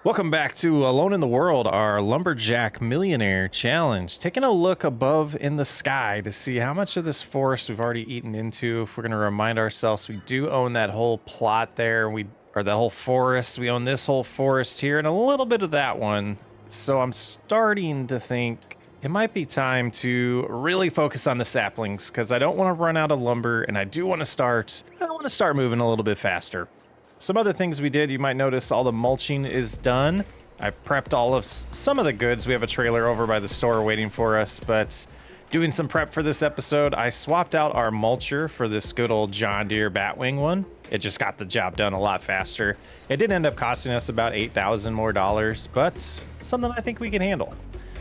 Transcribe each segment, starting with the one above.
Welcome back to Alone in the World, our Lumberjack Millionaire Challenge. Taking a look above in the sky to see how much of this forest we've already eaten into. If we're going to remind ourselves, we do own that whole plot there, or that whole forest. We own this whole forest here and a little bit of that one. So I'm starting to think it might be time to really focus on the saplings because I don't want to run out of lumber and I want to start moving a little bit faster. Some other things we did, you might notice all the mulching is done. I've prepped all of some of the goods. We have a trailer over by the store waiting for us, but doing some prep for this episode, I swapped out our mulcher for this good old John Deere Batwing one. It just got the job done a lot faster. It did end up costing us about $8,000 more, but something I think we can handle.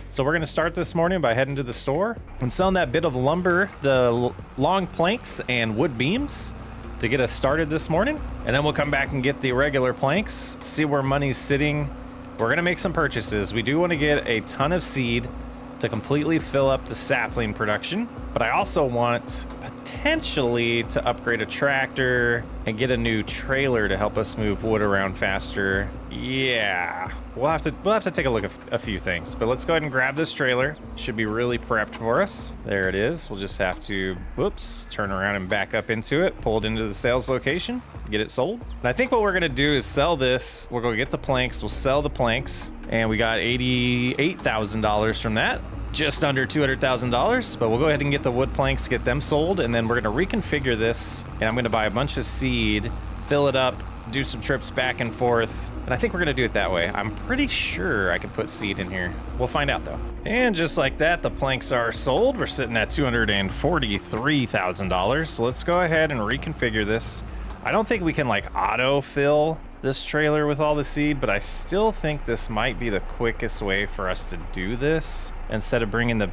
So we're gonna start this morning by heading to the store and selling that bit of lumber, the long planks and wood beams, to get us started this morning, and then we'll come back and get the regular planks, see where money's sitting. We're gonna make some purchases. We do want to get a ton of seed to completely fill up the sapling production, but I also want potentially to upgrade a tractor and get a new trailer to help us move wood around faster. Yeah, we'll have to take a look at a few things, but let's go ahead and grab this trailer. Should be really prepped for us. There it is. We'll just have to, turn around and back up into it, pull it into the sales location, get it sold. And I think what we're gonna do is sell this. We're gonna get the planks, we'll sell the planks, and we got $88,000 from that. Just under $200,000, but we'll go ahead and get the wood planks, get them sold, and then we're gonna reconfigure this, and I'm gonna buy a bunch of seed, fill it up, do some trips back and forth, and I think we're gonna do it that way. I'm pretty sure I can put seed in here. We'll find out though. And just like that, the planks are sold. We're sitting at $243,000, so let's go ahead and reconfigure this. I don't think we can like auto fill this trailer with all the seed, but I still think this might be the quickest way for us to do this instead of bringing the,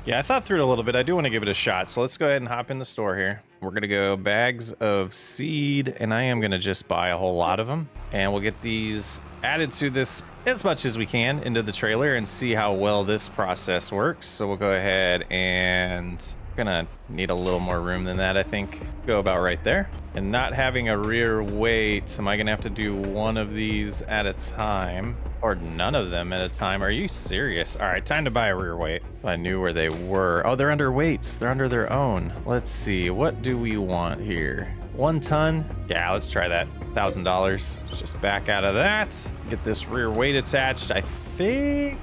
yeah, I thought through it a little bit. I do want to give it a shot. So let's go ahead and hop in the store here. We're going to go bags of seed, and I am going to just buy a whole lot of them, and we'll get these added to this as much as we can into the trailer and see how well this process works. So we'll go ahead and gonna need a little more room than that, I think. Go about right there. And not having a rear weight, am I gonna have to do one of these at a time or none of them at a time? Are you serious? All right, time to buy a rear weight. I knew where they were. Oh, they're under weights. They're under their own. Let's see, what do we want here? 1 ton? Yeah, let's try that. $1,000. Just back out of that. Get this rear weight attached. I think,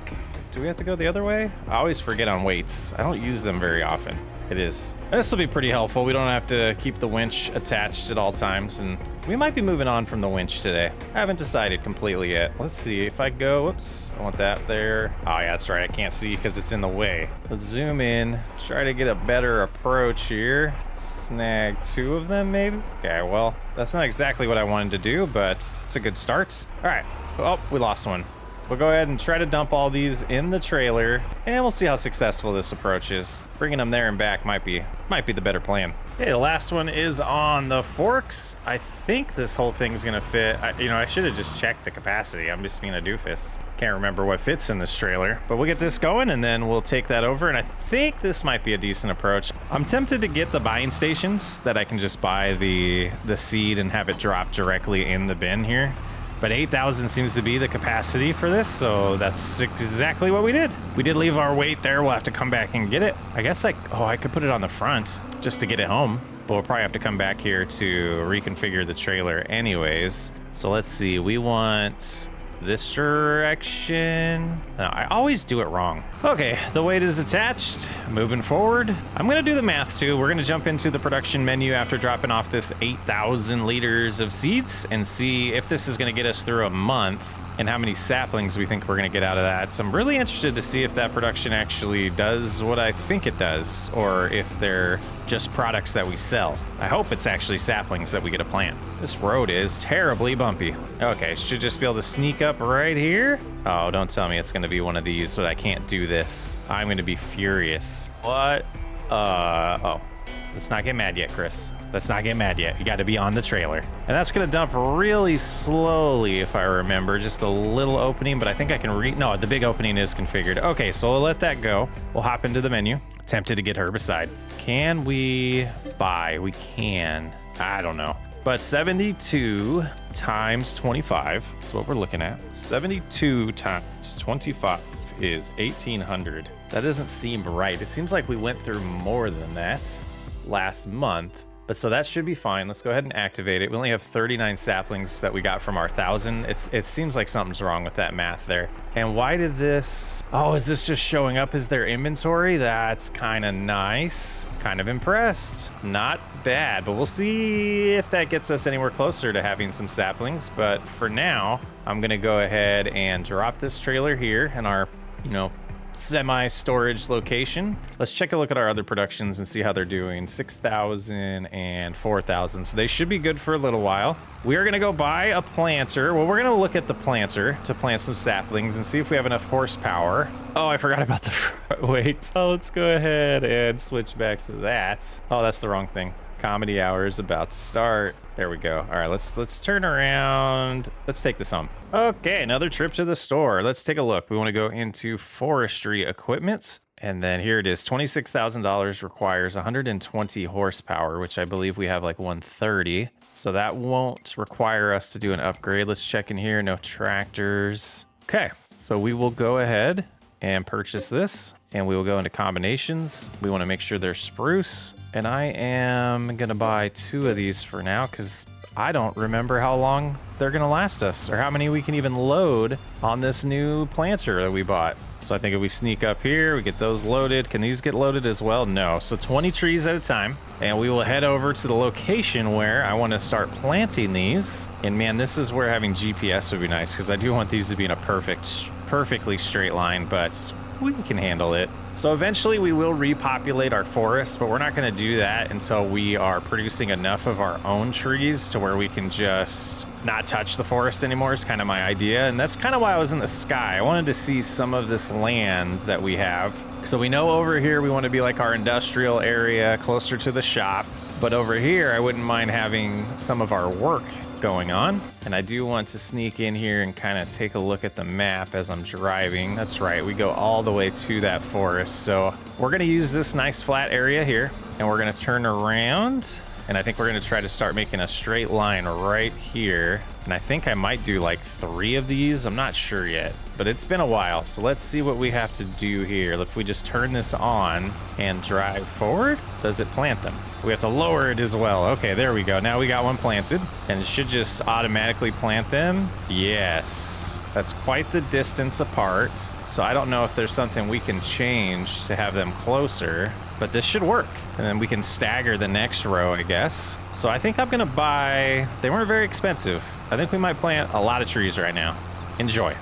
do we have to go the other way? I always forget on weights. I don't use them very often. It is. This will be pretty helpful. We don't have to keep the winch attached at all times, and we might be moving on from the winch today. I haven't decided completely yet. Let's see if I go, whoops, I want that there. Oh yeah, that's right, I can't see because it's in the way. Let's zoom in, try to get a better approach here. Snag 2 of them maybe? Okay, well, that's not exactly what I wanted to do, but it's a good start. All right, oh, we lost one. We'll go ahead and try to dump all these in the trailer, and we'll see how successful this approach is. Bringing them there and back might be the better plan. Okay, the last one is on the forks. I think this whole thing's gonna fit. I should have just checked the capacity. I'm just being a doofus. Can't remember what fits in this trailer, but we'll get this going and then we'll take that over, and I think this might be a decent approach. I'm tempted to get the buying stations that I can just buy the seed and have it drop directly in the bin here. But 8,000 seems to be the capacity for this, so that's exactly what we did. We did leave our weight there. We'll have to come back and get it. I guess I could put it on the front just to get it home, but we'll probably have to come back here to reconfigure the trailer anyways. So let's see, we want this direction. No, I always do it wrong. Okay, the weight is attached. Moving forward, I'm gonna do the math too. We're gonna jump into the production menu after dropping off this 8,000 liters of seeds and see if this is gonna get us through a month and how many saplings we think we're gonna get out of that. So I'm really interested to see if that production actually does what I think it does, or if they're just products that we sell. I hope it's actually saplings that we get to plant. This road is terribly bumpy. Okay, should just be able to sneak up right here. Oh, don't tell me it's gonna be one of these so that I can't do this. I'm gonna be furious. What? Oh, let's not get mad yet, Chris. Let's not get mad yet. You got to be on the trailer. And that's going to dump really slowly, if I remember. Just a little opening, but I think I can no, the big opening is configured. Okay, so we'll let that go. We'll hop into the menu. Tempted to get herbicide. Can we buy? We can. I don't know. But 72 times 25 is what we're looking at. 72 times 25 is 1,800. That doesn't seem right. It seems like we went through more than that last month. But so that should be fine. Let's go ahead and activate it. We only have 39 saplings that we got from our 1,000. It seems like something's wrong with that math there. And why did this... Oh, is this just showing up as their inventory? That's kind of nice. Kind of impressed. Not bad, but we'll see if that gets us anywhere closer to having some saplings. But for now, I'm going to go ahead and drop this trailer here in our, semi-storage location. Let's check a look at our other productions and see how they're doing. 6,000 and 4,000. So they should be good for a little while. We are going to go buy a planter. Well, we're going to look at the planter to plant some saplings and see if we have enough horsepower. Oh, I forgot about the front weight. So let's go ahead and switch back to that. Oh, that's the wrong thing. Comedy hour is about to start. There we go. All right, let's turn around. Let's take this home. Okay, another trip to the store. Let's take a look. We want to go into forestry equipment. And then here it is. $26,000 requires 120 horsepower, which I believe we have like 130. So that won't require us to do an upgrade. Let's check in here. No tractors. Okay, so we will go ahead and purchase this. And we will go into combinations. We want to make sure they're spruce. And I am going to buy 2 of these for now because I don't remember how long they're going to last us or how many we can even load on this new planter that we bought. So I think if we sneak up here, we get those loaded. Can these get loaded as well? No. So 20 trees at a time. And we will head over to the location where I want to start planting these. And man, this is where having GPS would be nice because I do want these to be in a perfectly straight line, but we can handle it. So eventually we will repopulate our forest, but we're not going to do that until we are producing enough of our own trees to where we can just not touch the forest anymore is kind of my idea. And that's kind of why I was in the sky. I wanted to see some of this land that we have. So we know over here we want to be like our industrial area closer to the shop. But over here, I wouldn't mind having some of our work going on. And I do want to sneak in here and kind of take a look at the map as I'm driving. That's right, we go all the way to that forest. So we're going to use this nice flat area here and we're going to turn around. And I think we're going to try to start making a straight line right here. And I think I might do like 3 of these. I'm not sure yet, but it's been a while. So let's see what we have to do here. If we just turn this on and drive forward, does it plant them? We have to lower it as well. Okay, there we go. Now we got one planted and it should just automatically plant them. Yes, that's quite the distance apart. So I don't know if there's something we can change to have them closer, but this should work. And then we can stagger the next row, I guess. So I think I'm gonna buy, they weren't very expensive. I think we might plant a lot of trees right now. Enjoy.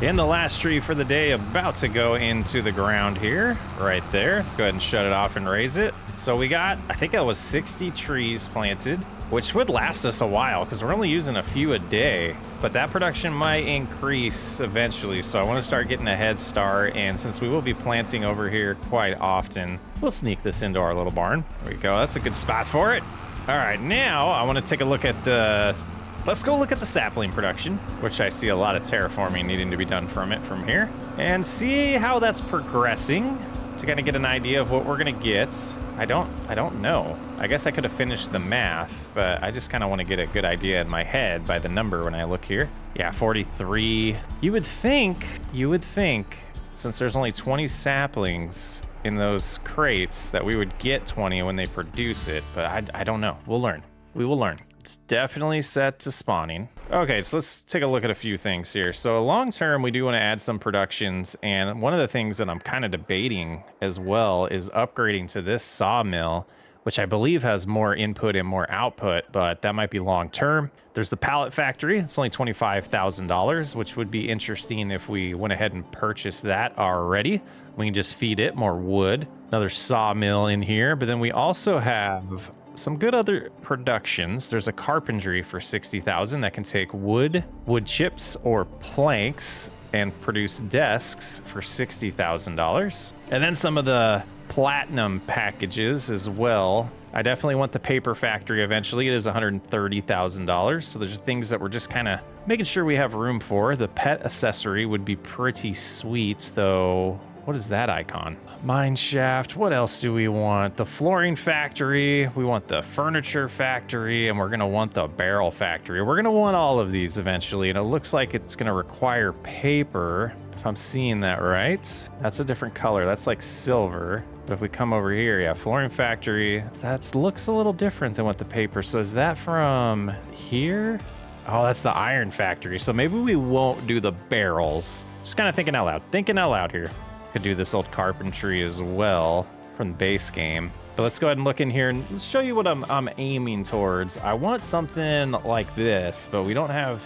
And the last tree for the day about to go into the ground here, right there. Let's go ahead and shut it off and raise it. So we got, I think that was 60 trees planted, which would last us a while because we're only using a few a day, but that production might increase eventually. So I want to start getting a head start. And since we will be planting over here quite often, we'll sneak this into our little barn. There we go. That's a good spot for it. All right, now I want to take a look at the, let's go look at the sapling production, which I see a lot of terraforming needing to be done from it from here, and see how that's progressing to kind of get an idea of what we're going to get. I don't know. I guess I could have finished the math, but I just kind of want to get a good idea in my head by the number when I look here. Yeah, 43. You would think, since there's only 20 saplings in those crates, that we would get 20 when they produce it, but I don't know. We'll learn. We will learn. It's definitely set to spawning. Okay, so let's take a look at a few things here. So long term, we do want to add some productions, and one of the things that I'm kind of debating as well is upgrading to this sawmill, which I believe has more input and more output, but that might be long term. There's the pallet factory. It's only $25,000, which would be interesting if we went ahead and purchased that already. We can just feed it more wood. Another sawmill in here, but then we also have some good other productions. There's a carpentry for 60,000 that can take wood chips, or planks and produce desks for $60,000. And then some of the platinum packages as well. I definitely want the paper factory eventually. It is $130,000. So there's things that we're just kind of making sure we have room for. The pet accessory would be pretty sweet though. What is that icon? Mine shaft. What else do we want? The flooring factory. We want the furniture factory, and we're going to want the barrel factory. We're going to want all of these eventually, and it looks like it's going to require paper, if I'm seeing that right. That's a different color. That's like silver. But if we come over here, yeah, flooring factory. That looks a little different than what the paper. So is that from here? Oh, that's the iron factory. So maybe we won't do the barrels. Just kind of thinking out loud. Thinking out loud here. Could do this old carpentry as well from the base game. But let's go ahead and look in here and show you what I'm aiming towards. I want something like this, but we don't have,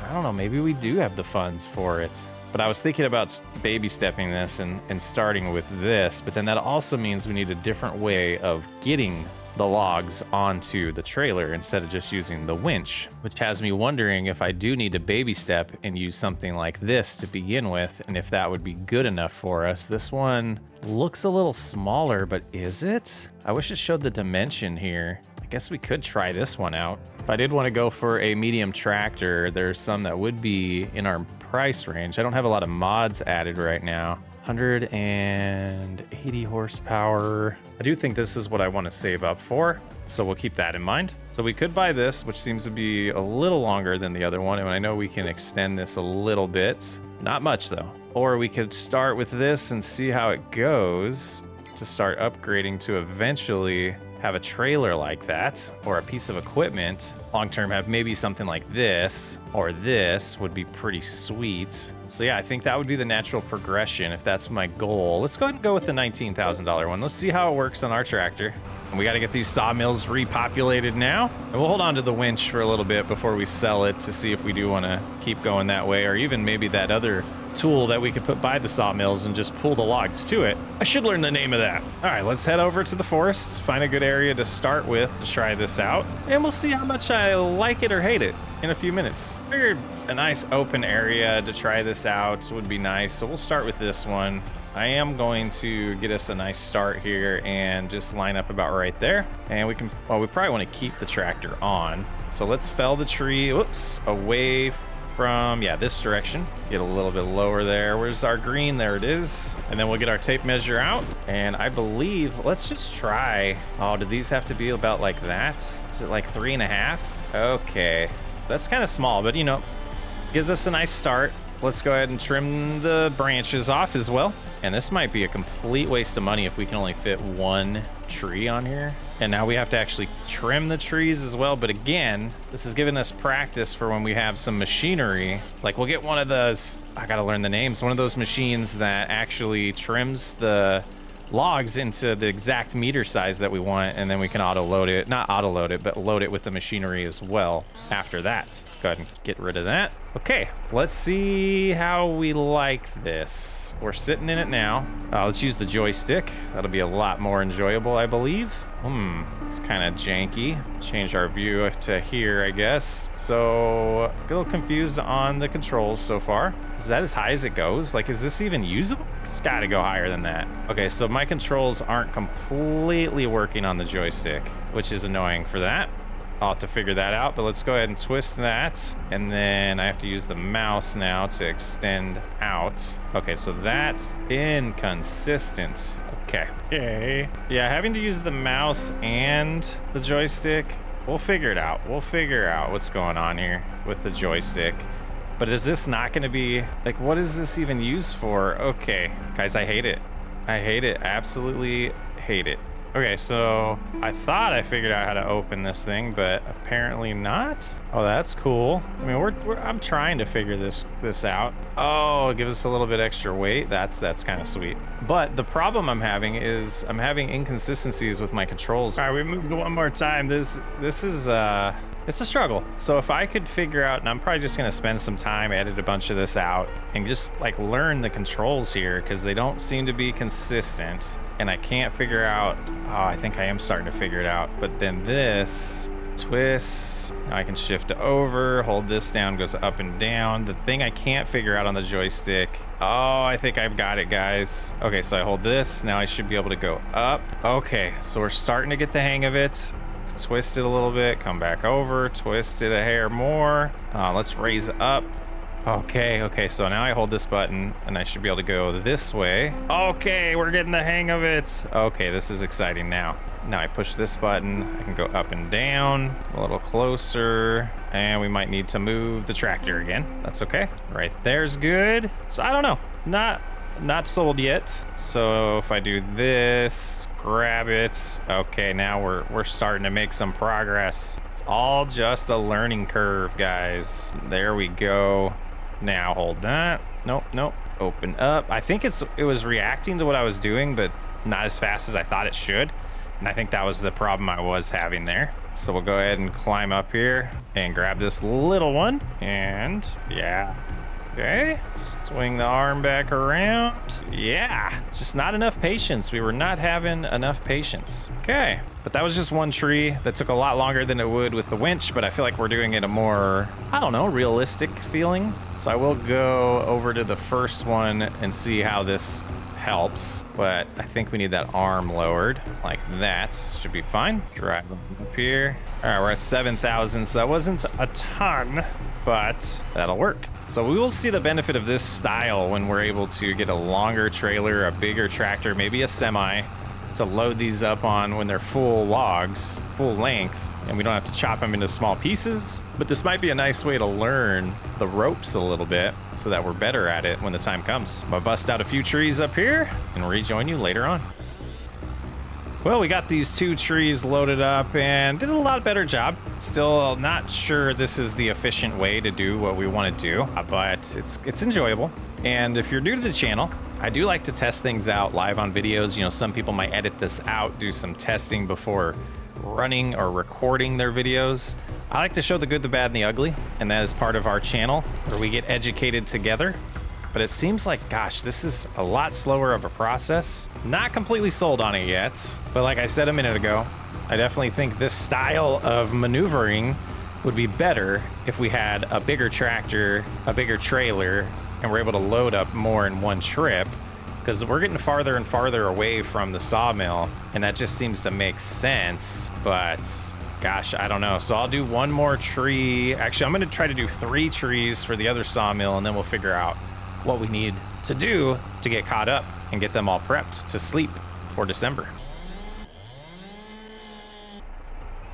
I don't know, maybe we do have the funds for it. But I was thinking about baby stepping this and starting with this, but then that also means we need a different way of getting the logs onto the trailer instead of just using the winch, which has me wondering if I do need to baby step and use something like this to begin with, and if that would be good enough for us. This one looks a little smaller, but is it? I wish it showed the dimension here. I guess we could try this one out. If I did want to go for a medium tractor, there's some that would be in our price range. I don't have a lot of mods added right now. 180 horsepower. I do think this is what I want to save up for, so we'll keep that in mind. So we could buy this, which seems to be a little longer than the other one, and I know we can extend this a little bit. Not much though. Or we could start with this and see how it goes to start upgrading to eventually have a trailer like that, or a piece of equipment. Long term, have maybe something like this, or this would be pretty sweet. So yeah, I think that would be the natural progression if that's my goal. Let's go ahead and go with the $19,000 one. Let's see how it works on our tractor. And we got to get these sawmills repopulated now. And we'll hold on to the winch for a little bit before we sell it to see if we do want to keep going that way, or even maybe that other tool that we could put by the sawmills and just pull the logs to it. I should learn the name of that. All right, let's head over to the forest, find a good area to start with to try this out, and we'll see how much I like it or hate it in a few minutes. Figured a nice open area to try this out would be nice, so we'll start with this one. I am going to get us a nice start here and just line up about right there. And we can, well, we probably want to keep the tractor on. So let's fell the tree, whoops, away from, yeah, this direction. Get a little bit lower there. Where's our green? There it is. And then we'll get our tape measure out. And I believe, let's just try. Oh, do these have to be about like that? Is it like 3.5? Okay. That's kind of small, but you know, gives us a nice start. Let's go ahead and trim the branches off as well. And this might be a complete waste of money if we can only fit one tree on here. And now we have to actually trim the trees as well. But again, this is giving us practice for when we have some machinery. Like we'll get one of those, I gotta learn the names, one of those machines that actually trims the logs into the exact meter size that we want, and then we can auto load it, not auto load it, but load it with the machinery as well after that. Go ahead and get rid of that. Okay, let's see how we like this. We're sitting in it now. Let's use the joystick. That'll be a lot more enjoyable, I believe. It's kind of janky. Change our view to here, I guess. So, a little confused on the controls so far. Is that as high as it goes? Like, is this even usable? It's gotta go higher than that. Okay, so my controls aren't completely working on the joystick, which is annoying for that. I'll have to figure that out, but let's go ahead and twist that. And then I have to use the mouse now to extend out. Okay, so that's inconsistent. Okay. Okay. Yeah, having to use the mouse and the joystick, we'll figure it out. We'll figure out what's going on here with the joystick. But is this not going to be, like, what is this even used for? Okay, guys, I hate it. I hate it. Absolutely hate it. Okay, so I thought I figured out how to open this thing, but apparently not. Oh, that's cool. I mean, I'm trying to figure this out. Oh, give us a little bit extra weight. That's kind of sweet. But the problem I'm having is I'm having inconsistencies with my controls. All right, we moved one more time. This is it's a struggle. So if I could figure out, and I'm probably just gonna spend some time, edit a bunch of this out, and just like learn the controls here, because they don't seem to be consistent. And I can't figure out, oh, I think I am starting to figure it out. But then this, twist, now I can shift over, hold this down, goes up and down. The thing I can't figure out on the joystick, oh, I think I've got it, guys. Okay, so I hold this, now I should be able to go up. Okay, so we're starting to get the hang of it. Twist it a little bit, come back over, twist it a hair more. Let's raise up. Okay, so now I hold this button and I should be able to go this way. Okay, we're getting the hang of it. Okay, this is exciting now. Now I push this button, I can go up and down, a little closer, and we might need to move the tractor again. That's okay. Right there's good. So I don't know, not sold yet. So if I do this, grab it. Okay, now we're starting to make some progress. It's all just a learning curve, guys. There we go. Now hold that. Nope. Open up. I think it was reacting to what I was doing, but not as fast as I thought it should. And I think that was the problem I was having there. So we'll go ahead and climb up here and grab this little one. And yeah. Okay, swing the arm back around. Yeah, just not enough patience. We were not having enough patience. Okay, but that was just one tree that took a lot longer than it would with the winch, but I feel like we're doing it a more, I don't know, realistic feeling. So I will go over to the first one and see how this helps, but I think we need that arm lowered like that. Should be fine. Drive up here. All right, we're at 7,000, so that wasn't a ton, but that'll work. So we will see the benefit of this style when we're able to get a longer trailer, a bigger tractor, maybe a semi, to load these up on when they're full logs, full length, and we don't have to chop them into small pieces. But this might be a nice way to learn the ropes a little bit so that we're better at it when the time comes. I'm gonna bust out a few trees up here and rejoin you later on. Well, we got these 2 trees loaded up and did a lot better job. Still not sure this is the efficient way to do what we want to do, but it's enjoyable. And if you're new to the channel, I do like to test things out live on videos. You know, some people might edit this out, do some testing before running or recording their videos. I like to show the good, the bad, and the ugly, and that is part of our channel where we get educated together. But it seems like, gosh, this is a lot slower of a process. Not completely sold on it yet, but like I said a minute ago, I definitely think this style of maneuvering would be better if we had a bigger tractor, a bigger trailer, and we're able to load up more in one trip, because we're getting farther and farther away from the sawmill, and that just seems to make sense. But gosh, I don't know. So I'll do one more tree. Actually, I'm gonna try to do 3 trees for the other sawmill, and then we'll figure out what we need to do to get caught up and get them all prepped to sleep for December.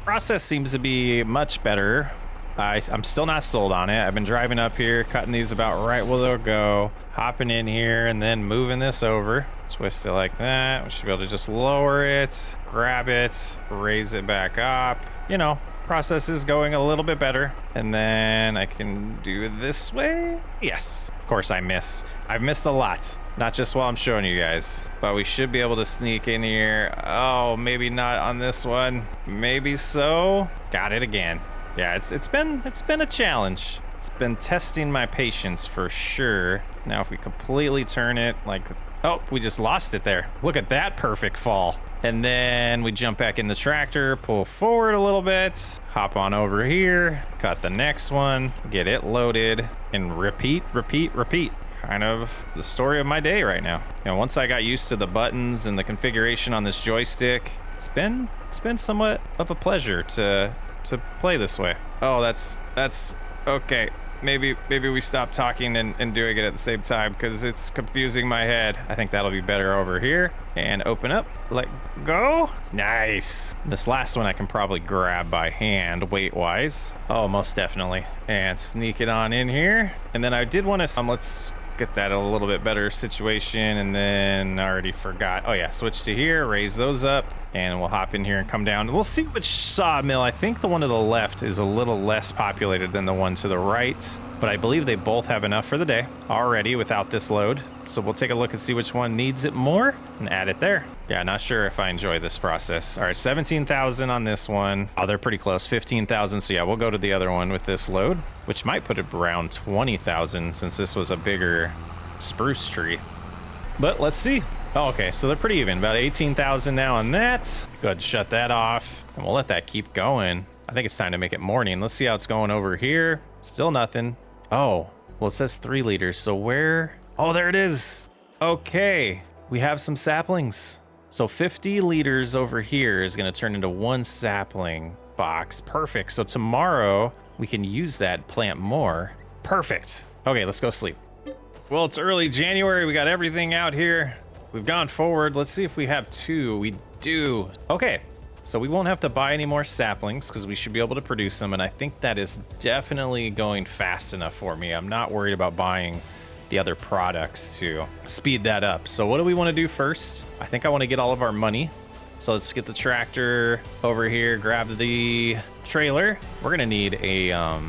Process seems to be much better. I'm still not sold on it. I've been driving up here, cutting these about right where they'll go, hopping in here and then moving this over. Twist it like that. We should be able to just lower it, grab it, raise it back up. You know, process is going a little bit better. And then I can do this way. Yes, of course I miss. I've missed a lot, not just while I'm showing you guys, but we should be able to sneak in here. Oh, maybe not on this one. Maybe so. Got it again. Yeah, it's been a challenge. It's been testing my patience for sure. Now if we completely turn it like, oh, we just lost it there. Look at that perfect fall. And then we jump back in the tractor, pull forward a little bit, hop on over here, cut the next one, get it loaded, and repeat. Kind of the story of my day right now. You know, once I got used to the buttons and the configuration on this joystick, it's been somewhat of a pleasure to play this way. Oh, that's okay. maybe we stop talking and doing it at the same time because it's confusing my head. I think that'll be better over here. And open up, let go. Nice. This last one I can probably grab by hand weight-wise. Oh, most definitely. And sneak it on in here. And then I did want to, let's get that a little bit better situation. And then I already forgot. Oh yeah, switch to here, raise those up, and we'll hop in here and come down. We'll see which sawmill. I think the one to the left is a little less populated than the one to the right, but I believe they both have enough for the day already without this load. So we'll take a look and see which one needs it more and add it there. Yeah, not sure if I enjoy this process. All right, 17,000 on this one. Oh, they're pretty close, 15,000. So yeah, we'll go to the other one with this load, which might put it around 20,000 since this was a bigger spruce tree. But let's see. Oh, okay, so they're pretty even. About 18,000 now on that. Go ahead and shut that off, and we'll let that keep going. I think it's time to make it morning. Let's see how it's going over here. Still nothing. Oh, well, it says 3 liters. So where? Oh, there it is. Okay, we have some saplings. So 50 liters over here is gonna turn into 1 sapling box. Perfect. So tomorrow we can use that, plant more. Perfect. Okay, let's go sleep. Well, it's early January. We got everything out here. We've gone forward. Let's see if we have 2. We do. Okay, so we won't have to buy any more saplings because we should be able to produce them. And I think that is definitely going fast enough for me. I'm not worried about buying the other products to speed that up. So what do we want to do first? I think I want to get all of our money. So let's get the tractor over here, grab the trailer. We're gonna need a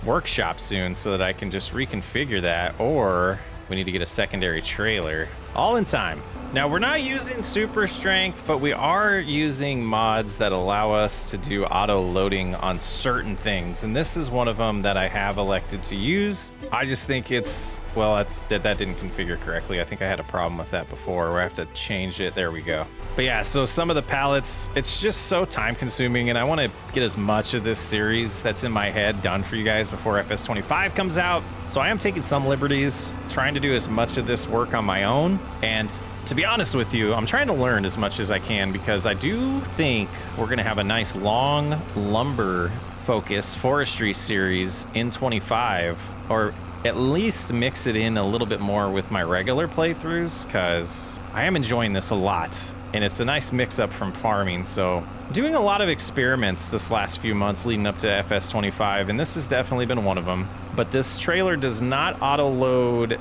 workshop soon so that I can just reconfigure that, or we need to get a secondary trailer. All in time. Now we're not using super strength, but we are using mods that allow us to do auto loading on certain things. And this is one of them that I have elected to use. I just think it's, well, that didn't configure correctly. I think I had a problem with that before where I have to change it. There we go. But yeah, so some of the pallets, it's just so time consuming, and I want to get as much of this series that's in my head done for you guys before FS25 comes out. So I am taking some liberties, trying to do as much of this work on my own. And to be honest with you, I'm trying to learn as much as I can because I do think we're going to have a nice long lumber focus forestry series in 25, or at least mix it in a little bit more with my regular playthroughs because I am enjoying this a lot. And it's a nice mix up from farming. So doing a lot of experiments this last few months leading up to FS25, and this has definitely been one of them. But this trailer does not auto load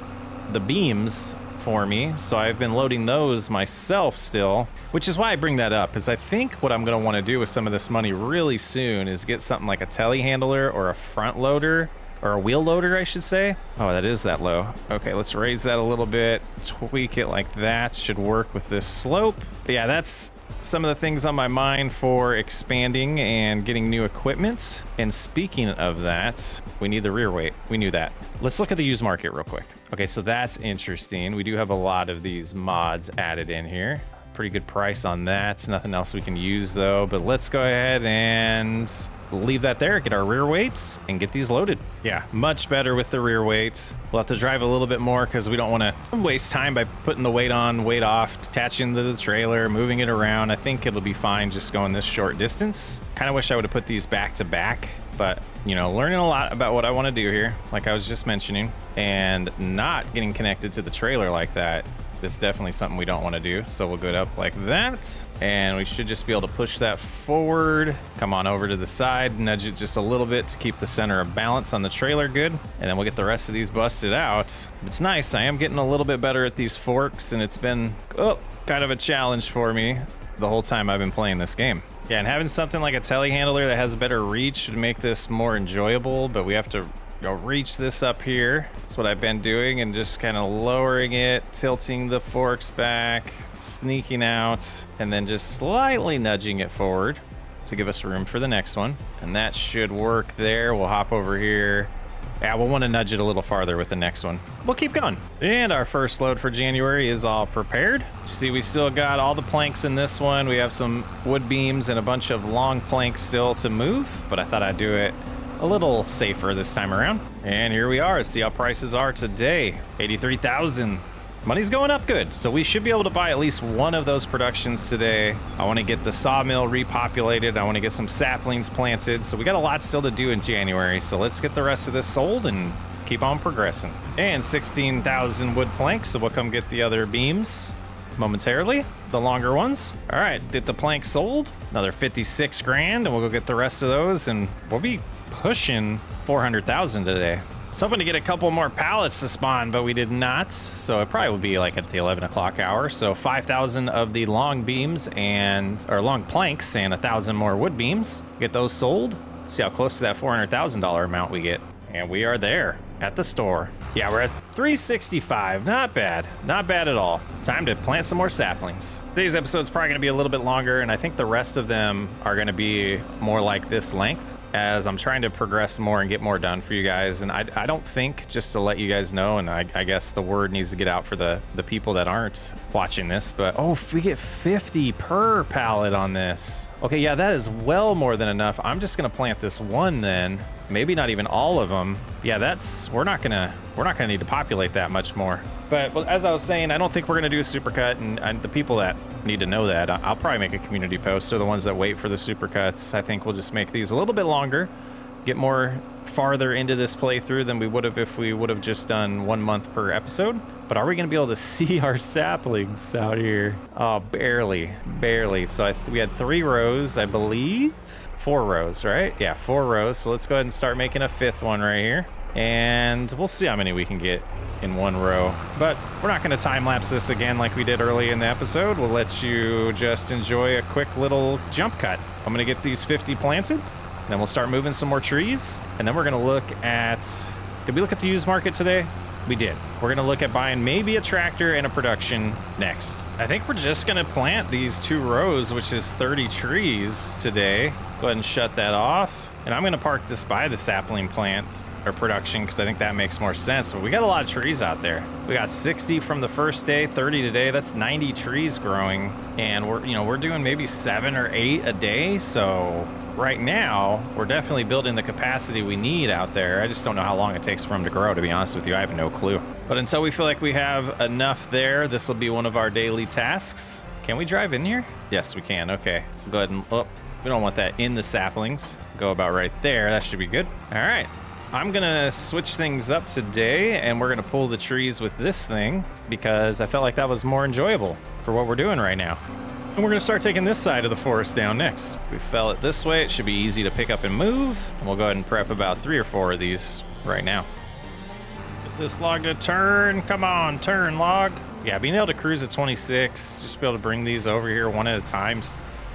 the beams for me, so I've been loading those myself still, which is why I bring that up, is I think what I'm gonna wanna do with some of this money really soon is get something like a telehandler or a front loader, or a wheel loader, I should say. Oh, that is that low. Okay, let's raise that a little bit, tweak it like that. Should work with this slope. But yeah, that's some of the things on my mind for expanding and getting new equipment. And speaking of that, we need the rear weight. We knew that. Let's look at the used market real quick. Okay, so that's interesting. We do have a lot of these mods added in here. Pretty good price on that. Nothing else we can use though, but let's go ahead and leave that there, get our rear weights, and get these loaded. Yeah, much better with the rear weights. We'll have to drive a little bit more because we don't want to waste time by putting the weight on, weight off, attaching to the trailer, moving it around. I think it'll be fine just going this short distance. Kind of wish I would have put these back to back, but you know, learning a lot about what I want to do here, like I was just mentioning, and not getting connected to the trailer like that. This is definitely something we don't want to do. So we'll go up like that, and we should just be able to push that forward, come on over to the side, nudge it just a little bit to keep the center of balance on the trailer good, and then we'll get the rest of these busted out. It's nice. I am getting a little bit better at these forks, and it's been kind of a challenge for me the whole time I've been playing this game. Yeah, and having something like a telehandler that has better reach would make this more enjoyable, but we have to reach this up here. That's what I've been doing, and just kind of lowering it, tilting the forks back, sneaking out, and then just slightly nudging it forward to give us room for the next one. And that should work there. We'll hop over here. Yeah, we'll want to nudge it a little farther with the next one. We'll keep going. And our first load for January is all prepared. See, we still got all the planks in this one. We have some wood beams and a bunch of long planks still to move, but I thought I'd do it a little safer this time around. And here we are. See how prices are today. 83,000. money's going up good. So we should be able to buy at least one of those productions today. I want to get the sawmill repopulated. I want to get some saplings planted. So we got a lot still to do in January. So let's get the rest of this sold and keep on progressing. And 16,000 wood planks. So we'll come get the other beams momentarily, the longer ones. All right, get the plank sold. Another 56 grand, and we'll go get the rest of those, and we'll be pushing 400,000 today. I was hoping to get a couple more pallets to spawn, but we did not. So it probably will be like at the 11 o'clock hour. So 5,000 of the long beams or long planks and 1,000 more wood beams. Get those sold. See how close to that $400,000 amount we get. And we are there at the store. Yeah, we're at 365. Not bad. Not bad at all. Time to plant some more saplings. Today's episode is probably going to be a little bit longer, and I think the rest of them are going to be more like this length, as I'm trying to progress more and get more done for you guys. And I don't think, just to let you guys know, and I guess the word needs to get out for the people that aren't watching this, but oh, if we get 50 per pallet on this. Okay, yeah, that is well more than enough. I'm just gonna plant this one then. Maybe not even all of them. Yeah, we're not gonna need to populate that much more. But as I was saying, I don't think we're gonna do a supercut, and the people that need to know that, I'll probably make a community post. They're the ones that wait for the supercuts. I think we'll just make these a little bit longer, get more farther into this playthrough than we would have if we would have just done 1 month per episode. But are we gonna be able to see our saplings out here? Oh, barely. So we had 3 rows, I believe. 4 rows, right? Yeah, 4 rows. So let's go ahead and start making a 5th one right here. And we'll see how many we can get in 1 row. But we're not going to time lapse this again like we did early in the episode. We'll let you just enjoy a quick little jump cut. I'm going to get these 50 planted. Then we'll start moving some more trees. And then we're going to look at... Did we look at the used market today? We did. We're going to look at buying maybe a tractor and a production next. I think we're just going to plant these 2 rows, which is 30 trees today. Go ahead and shut that off. And I'm going to park this by the sapling plant or production because I think that makes more sense. But we got a lot of trees out there. We got 60 from the first day, 30 today. That's 90 trees growing. And we're doing maybe 7 or 8 a day. So right now, we're definitely building the capacity we need out there. I just don't know how long it takes for them to grow, to be honest with you. I have no clue. But until we feel like we have enough there, this will be one of our daily tasks. Can we drive in here? Yes, we can. Okay. Go ahead and... Oh, we don't want that in the saplings. Go about right there. That should be good. All right. I'm going to switch things up today, and we're going to pull the trees with this thing because I felt like that was more enjoyable for what we're doing right now. And we're going to start taking this side of the forest down next. We fell it this way. It should be easy to pick up and move. And we'll go ahead and prep about 3 or 4 of these right now. Get this log to turn. Come on, turn, log. Yeah, being able to cruise at 26, just be able to bring these over here one at a time.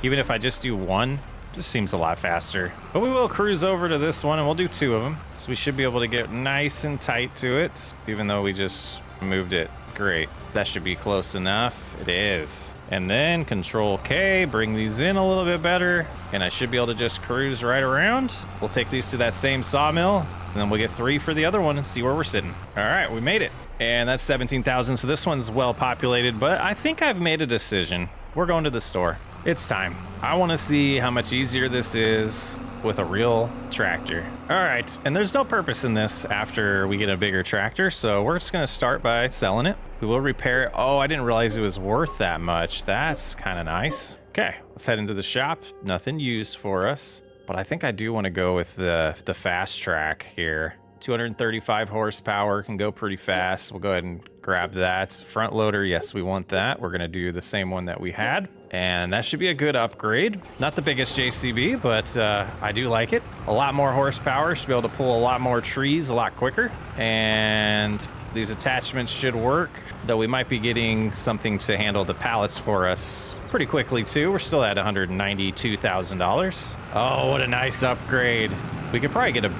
Even if I just do 1, just seems a lot faster. But we will cruise over to this one, and we'll do 2 of them. So we should be able to get nice and tight to it, even though we just moved it. Great. That should be close enough. It is. And then Control K, bring these in a little bit better, and I should be able to just cruise right around. We'll take these to that same sawmill, and then we'll get 3 for the other one and see where we're sitting. All right, we made it. And that's 17,000, so this one's well populated, but I think I've made a decision. We're going to the store. It's time. I want to see how much easier this is with a real tractor. All right, and there's no purpose in this after we get a bigger tractor, so we're just gonna start by selling it. We will repair it. Oh, I didn't realize it was worth that much. That's kind of nice. Okay, let's head into the shop. Nothing used for us, but I think I do want to go with the fast track here. 235 horsepower, can go pretty fast. We'll go ahead and grab that. Front loader, yes, we want that. We're gonna do the same one that we had, and that should be a good upgrade. Not the biggest JCB, but I do like it. A lot more horsepower, should be able to pull a lot more trees a lot quicker, and these attachments should work, though we might be getting something to handle the pallets for us pretty quickly too. We're still at $192,000. Oh, what a nice upgrade. We could probably get a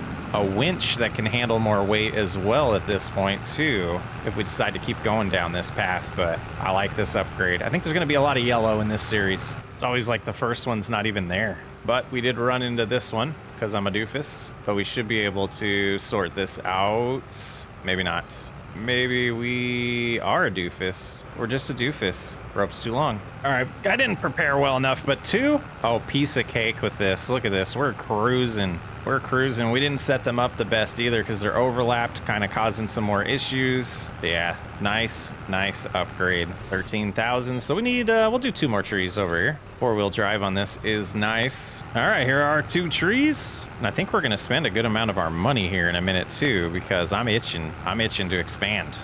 winch that can handle more weight as well at this point too, if we decide to keep going down this path. But I like this upgrade. I think there's gonna be a lot of yellow in this series. It's always like the first one's not even there. But we did run into this one because I'm a doofus, but we should be able to sort this out. Maybe not. Maybe we are a doofus. We're just a doofus. Rope's too long. All right, I didn't prepare well enough, but 2? Oh, piece of cake with this. Look at this, we're cruising. We're cruising. We didn't set them up the best either because they're overlapped, kind of causing some more issues. Yeah, nice upgrade. 13,000. So we need, we'll do 2 more trees over here. 4-wheel drive on this is nice. All right, here are 2 trees. And I think we're going to spend a good amount of our money here in a minute too, because I'm itching to expand.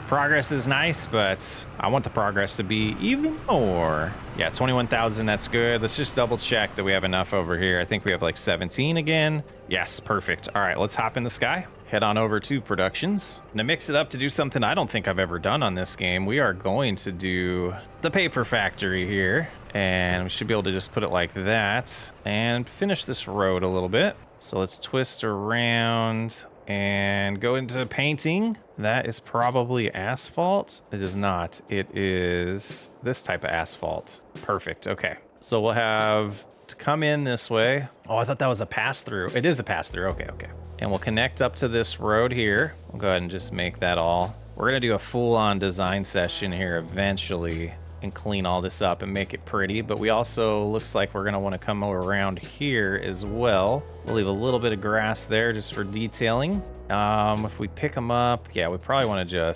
Progress is nice, but I want the progress to be even more. Yeah, 21,000, that's good. Let's just double check that we have enough over here. I think we have like 17 again. Yes, perfect. All right, let's hop in the sky. Head on over to productions. And to mix it up to do something I don't think I've ever done on this game, we are going to do the paper factory here. And we should be able to just put it like that and finish this road a little bit. So let's twist around and go into painting. That is probably asphalt. It is not. It is this type of asphalt. Perfect. Okay. So we'll have to come in this way. Oh, I thought that was a pass through. It is a pass through. Okay. And we'll connect up to this road here. We'll go ahead and just make that all. We're going to do a full-on design session here eventually and clean all this up and make it pretty. But we also, looks like we're going to want to come around here as well. We'll leave a little bit of grass there just for detailing. If we pick them up, yeah, we probably want to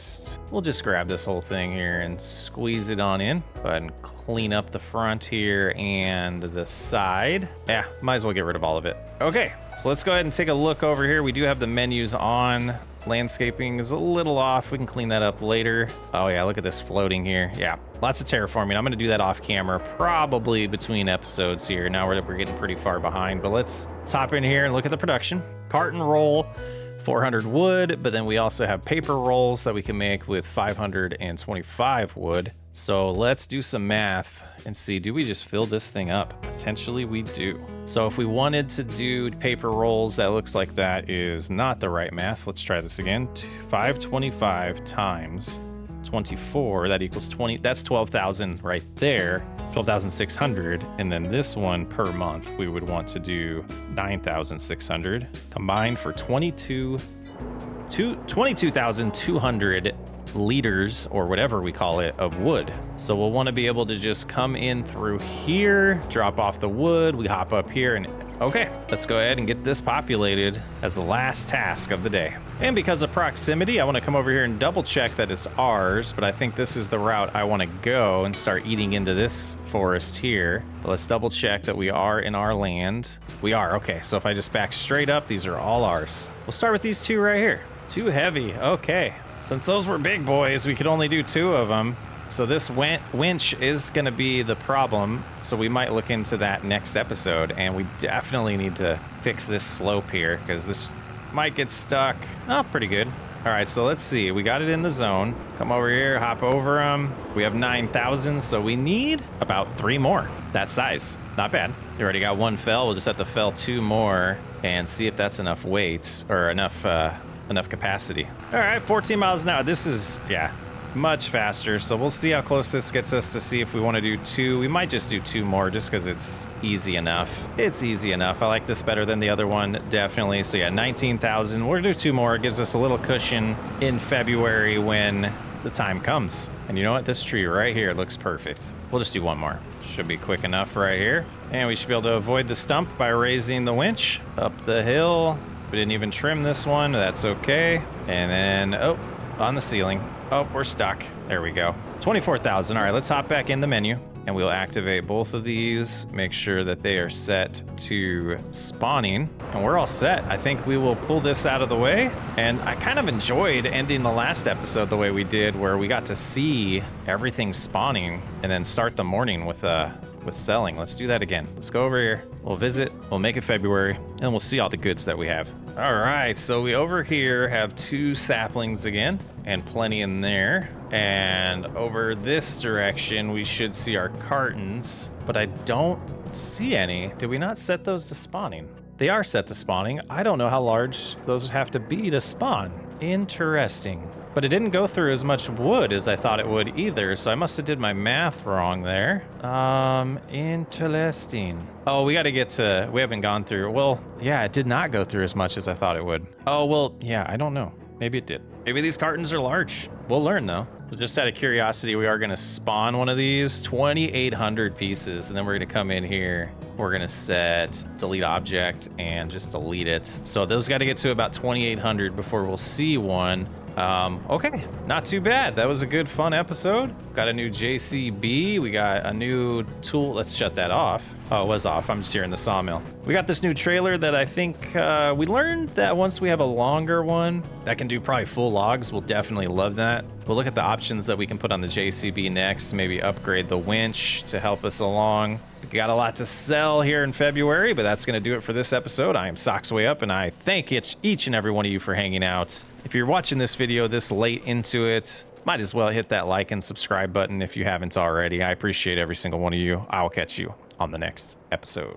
we'll just grab this whole thing here and squeeze it on in. Go ahead and clean up the front here and the side. Yeah, might as well get rid of all of it. Okay, so let's go ahead and take a look over here. We do have the menus on. Landscaping is a little off. We can clean that up later. Oh yeah, look at this floating here. Yeah, lots of terraforming. I'm gonna do that off camera, probably between episodes here. Now we're getting pretty far behind, but let's hop in here and look at the production. Carton roll, 400 wood, but then we also have paper rolls that we can make with 525 wood. So let's do some math and see, do we just fill this thing up? Potentially we do. So if we wanted to do paper rolls, that looks like that is not the right math. Let's try this again. 525 times 24, that equals 20. That's 12,000 right there. 12,600. And then this one per month, we would want to do 9,600 combined for 22,200 liters or whatever we call it of wood. So we'll want to be able to just come in through here, drop off the wood, we hop up here, and okay, let's go ahead and get this populated as the last task of the day. And because of proximity, I want to come over here and double check that it's ours, but I think this is the route I want to go and start eating into this forest here. But let's double check that we are in our land. We are. Okay, so if I just back straight up, these are all ours. We'll start with these 2 right here. Too heavy. Okay. Since those were big boys, we could only do 2 of them. So this winch is going to be the problem. So we might look into that next episode. And we definitely need to fix this slope here because this might get stuck. Oh, pretty good. All right, so let's see. We got it in the zone. Come over here, hop over them. We have 9,000, so we need about 3 more. That size. Not bad. You already got 1 fell. We'll just have to fell 2 more and see if that's enough weight or enough capacity. All right, 14 miles an hour. This is, yeah, much faster. So we'll see how close this gets us to see if we want to do 2. We might just do 2 more just because it's easy enough. It's easy enough. I like this better than the other one, definitely. So yeah, 19,000. We'll do 2 more. It gives us a little cushion in February when the time comes. And you know what? This tree right here looks perfect. We'll just do 1 more. Should be quick enough right here. And we should be able to avoid the stump by raising the winch up the hill. We didn't even trim this one. That's okay. And then, oh, on the ceiling. Oh, we're stuck. There we go. 24,000. All right, let's hop back in the menu and we'll activate both of these. Make sure that they are set to spawning. And we're all set. I think we will pull this out of the way. And I kind of enjoyed ending the last episode the way we did, where we got to see everything spawning and then start the morning with selling. Let's do that again. Let's go over here. We'll visit. We'll make it February, and we'll see all the goods that we have. All right, so we over here have 2 saplings again, and plenty in there. And over this direction, we should see our cartons, but I don't see any. Did we not set those to spawning? They are set to spawning. I don't know how large those would have to be to spawn. Interesting. But it didn't go through as much wood as I thought it would either, so I must have did my math wrong there. Interesting. Oh, we haven't gone through. Well, yeah, it did not go through as much as I thought it would. Oh, well, yeah, I don't know. Maybe it did. Maybe these cartons are large. We'll learn though. So just out of curiosity, we are gonna spawn one of these 2,800 pieces, and then we're gonna come in here. We're gonna set delete object and just delete it. So those got to get to about 2,800 before we'll see one. Okay, not too bad. That was a good, fun episode. Got a new JCB. We got a new tool. Let's shut that off. Oh, it was off. I'm just here in the sawmill. We got this new trailer that I think we learned that once we have a longer one that can do probably full logs, we'll definitely love that. We'll look at the options that we can put on the JCB next. Maybe upgrade the winch to help us along. We got a lot to sell here in February, but that's going to do it for this episode. I am Socksway and I thank each and every one of you for hanging out. If you're watching this video this late into it, might as well hit that like and subscribe button if you haven't already. I appreciate every single one of you. I'll catch you on the next episode.